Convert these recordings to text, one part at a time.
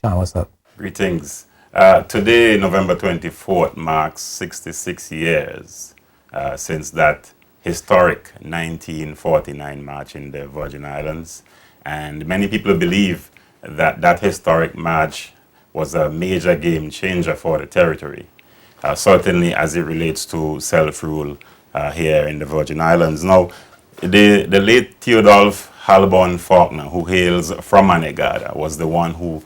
John, what's up? Greetings. Today, November 24th, marks 66 years since that historic 1949 march in the Virgin Islands. And many people believe that that historic march was a major game changer for the territory, certainly as it relates to self-rule here in the Virgin Islands. Now, the late Theodolph Halborn Faulkner, who hails from Anegada, was the one who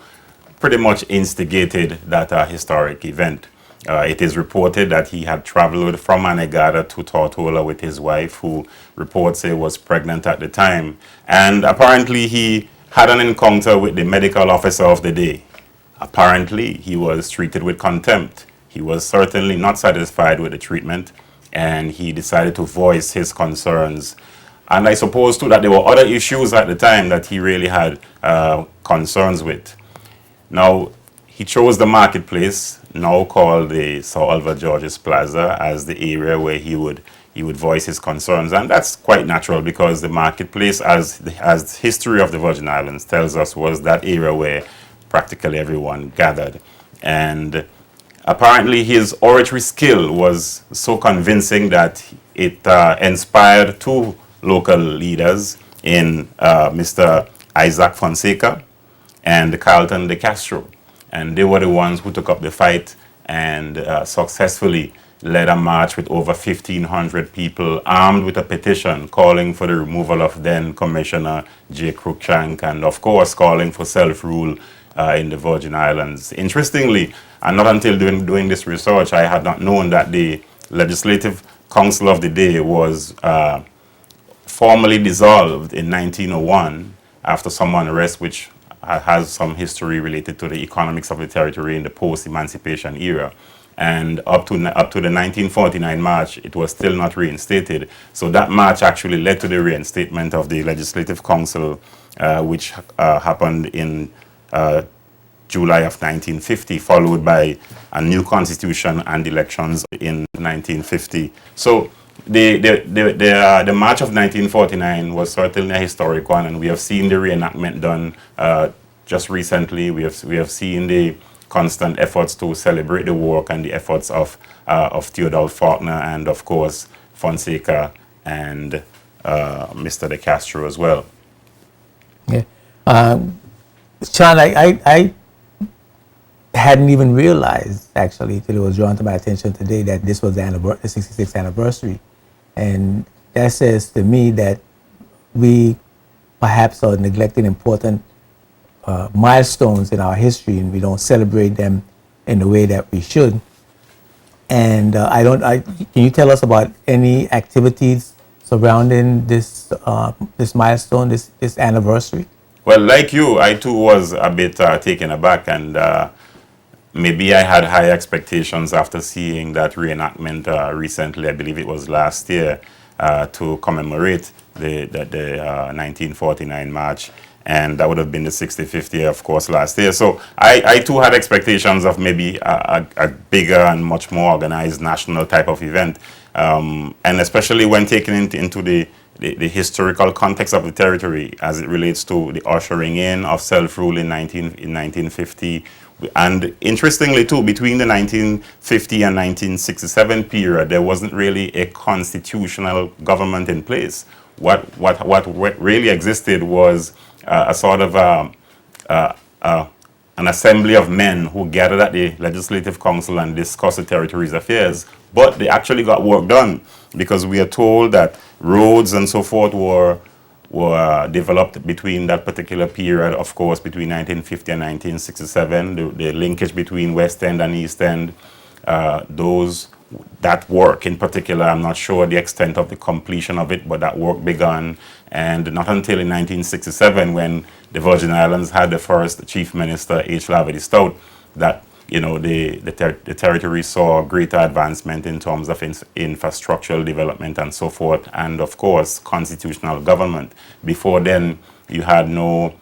pretty much instigated that historic event. It is reported that he had traveled from Anegada to Tortola with his wife, who reports say was pregnant at the time. And apparently he had an encounter with the medical officer of the day. Apparently he was treated with contempt. He was certainly not satisfied with the treatment, and he decided to voice his concerns. And I suppose too that there were other issues at the time that he really had concerns with. Now, he chose the marketplace, now called the Sir Oliver Georges Plaza, as the area where he would voice his concerns, and that's quite natural because the marketplace, as the history of the Virgin Islands tells us, was that area where practically everyone gathered. And apparently, his oratory skill was so convincing that it inspired two local leaders in Mr. Isaac Fonseca and Carlton de Castro. And they were the ones who took up the fight and successfully led a march with over 1,500 people armed with a petition calling for the removal of then Commissioner J. Cruikshank, and of course calling for self-rule in the Virgin Islands. Interestingly, and not until doing this research, I had not known that the Legislative Council of the day was formally dissolved in 1901 after some unrest which has some history related to the economics of the territory in the post-emancipation era. And up to the 1949 march, it was still not reinstated. So that march actually led to the reinstatement of the Legislative Council, which happened in July of 1950, followed by a new constitution and elections in 1950. So the March of 1949 was certainly a historic one, and we have seen the reenactment done just recently. We have seen the constant efforts to celebrate the work and the efforts of Theodolph Faulkner and, of course, Fonseca and Mr. de Castro as well. Yeah. Sean, I hadn't even realized, actually, till it was drawn to my attention today, that this was the 66th anniversary. And that says to me that we perhaps are neglecting important milestones in our history, and we don't celebrate them in the way that we should. And can you tell us about any activities surrounding this this milestone, this anniversary? Well, like you, I too was a bit taken aback, and maybe I had high expectations after seeing that reenactment recently. I believe it was last year to commemorate the 1949 march, and that would have been the 65th year, of course, last year. So I too had expectations of maybe a bigger and much more organized national type of event, and especially when taken into the historical context of the territory as it relates to the ushering in of self-rule in 1950. And interestingly too, between the 1950 and 1967 period, there wasn't really a constitutional government in place. What really existed was a sort of an assembly of men who gathered at the Legislative Council and discussed the territory's affairs. But they actually got work done, because we are told that roads and so forth were developed between that particular period, of course, between 1950 and 1967, the linkage between West End and East End, that work in particular, I'm not sure the extent of the completion of it, but that work began. And not until in 1967, when the Virgin Islands had the first Chief Minister, H. Lavity Stout, that the territory saw greater advancement in terms of infrastructural development and so forth, and of course constitutional government. Before then, you had no,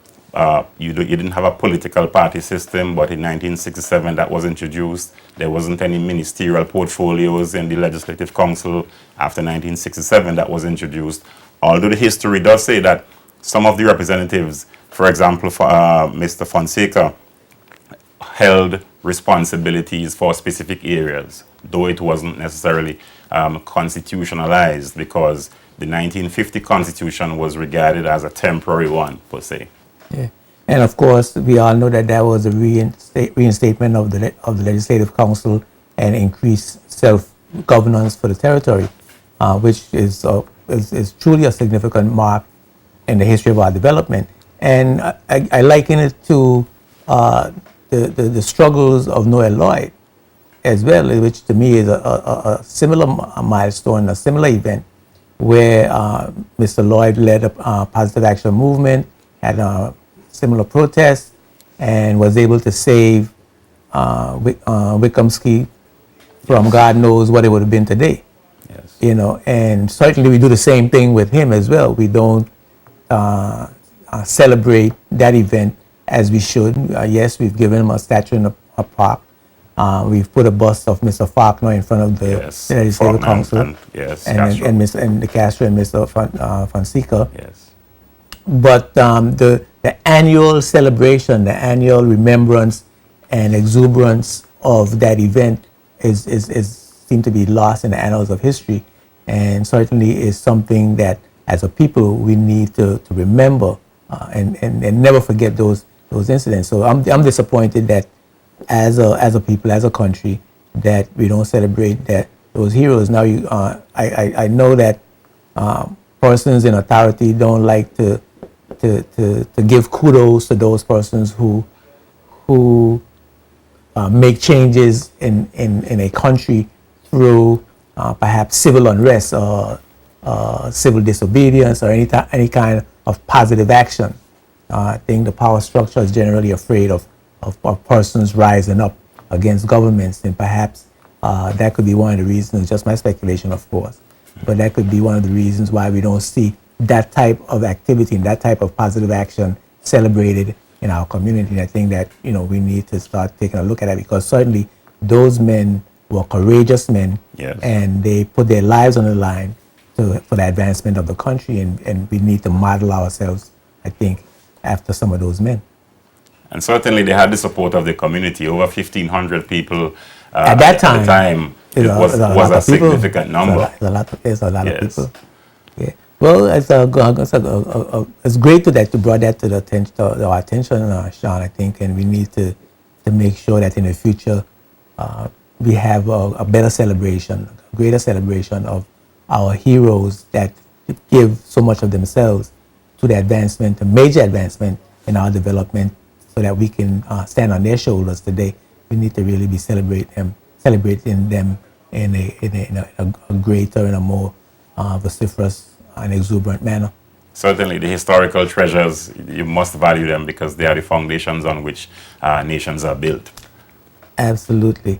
you didn't have a political party system, but in 1967 that was introduced. There wasn't any ministerial portfolios in the Legislative Council. After 1967 that was introduced. Although the history does say that some of the representatives, for example, for Mr. Fonseca, held responsibilities for specific areas, though it wasn't necessarily constitutionalized, because the 1950 Constitution was regarded as a temporary one, per se. Yeah. And of course, we all know that that was a reinstatement of the Legislative Council and increased self-governance for the territory, which is truly a significant mark in the history of our development. And I liken it to the struggles of Noel Lloyd as well, which to me is a similar milestone, a similar event, where Mr. Lloyd led a positive action movement, had a similar protest, and was able to save Wickamsky from God knows what it would have been today. Yes. You know, and certainly we do the same thing with him as well. We don't celebrate that event as we should. Yes, we've given him a statue in a park. We've put a bust of Mr. Faulkner in front of the Legislative Faulkner Council, and Castro. and the Castro and Mr. Fonseca. Yes. But the annual celebration, the annual remembrance and exuberance of that event is seemed to be lost in the annals of history, and certainly is something that as a people we need to remember and never forget those incidents. So I'm disappointed that as a people, as a country, that we don't celebrate those heroes. Now I know that persons in authority don't like to give kudos to those persons who make changes in a country through perhaps civil unrest or civil disobedience or any kind of positive action. I think the power structure is generally afraid of persons rising up against governments, and perhaps that could be one of the reasons, just my speculation of course, but that could be one of the reasons why we don't see that type of activity and that type of positive action celebrated in our community. And I think that, you know, we need to start taking a look at it, because certainly those men were courageous men. Yes. And they put their lives on the line for the advancement of the country, and we need to model ourselves, I think, after some of those men. And certainly they had the support of the community. Over 1,500 people at that time. It was a significant number. There's a lot of people. Yeah. Well, it's great that you brought that to our attention, Sean, I think, and we need to make sure that in the future we have a better celebration, a greater celebration of our heroes that give so much of themselves to the advancement, the major advancement in our development, so that we can stand on their shoulders today. We need to really be celebrating them in a greater and a more vociferous and exuberant manner. Certainly, the historical treasures, you must value them because they are the foundations on which nations are built. Absolutely.